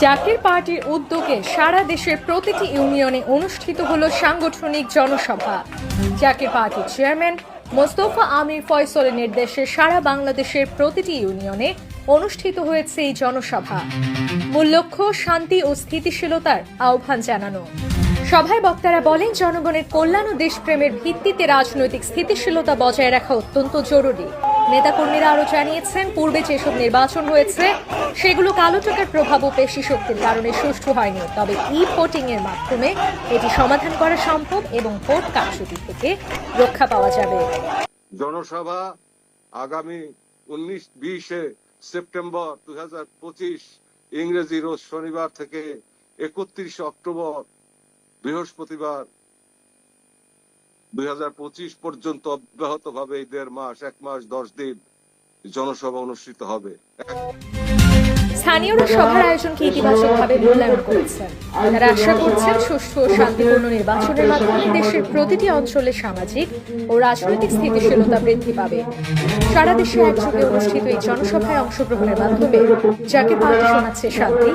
জাকির পার্টির উদ্যোগে সারা দেশের প্রতিটি ইউনিয়নে অনুষ্ঠিত হলো সাংগঠনিক জনসভা। জাকির পার্টির চেয়ারম্যান মোস্তফা আমির ফয়সলের নির্দেশে সারা বাংলাদেশের প্রতিটি ইউনিয়নে অনুষ্ঠিত হয়েছে এই জনসভা। মূল লক্ষ্য শান্তি ও স্থিতিশীলতার আহ্বান জানানো। সভায় বক্তারা বলেন, জনগণের কল্যাণ ও দেশপ্রেমের ভিত্তিতে রাজনৈতিক স্থিতিশীলতা বজায় রাখা অত্যন্ত জরুরি। নেতাকর্মীরা আরও জানিয়েছেন, পূর্বে যেসব নির্বাচন হয়েছে সেগুলো কালো টাকার প্রভাব ও পেশি শক্তির কারণে সুষ্ঠু হয়নি। তবে ভোটিং এর মাধ্যমে এটি সমাধান করা সম্ভব এবং ভোট কারচুপি থেকে রক্ষা পাওয়া যাবে। জনসভা আগামী 19-20 সেপ্টেম্বর 2025 ইংরেজি রোজ শনিবার থেকে 31 অক্টোবর বৃহস্পতিবার 2025 পর্যন্ত অব্যাহতভাবে এই 1.5 মাস 1 মাস 10 দিন জনসভা অনুষ্ঠিত হবে। স্থানীয়রা সভার আয়োজনকে ইতিবাচকভাবে মূল্যায়ন করেছেন। তারা আশা করছেন, সুষ্ঠু ও শান্তিপূর্ণ নির্বাচনের মাধ্যমে দেশের প্রতিটি অঞ্চলে সামাজিক ও রাজনৈতিক স্থিতিশীলতা বৃদ্ধি পাবে। সারা দেশে একযোগে অনুষ্ঠিত এই জনসভায় অংশগ্রহণের মাধ্যমে জাকির পার্টি শোনাচ্ছে শান্তি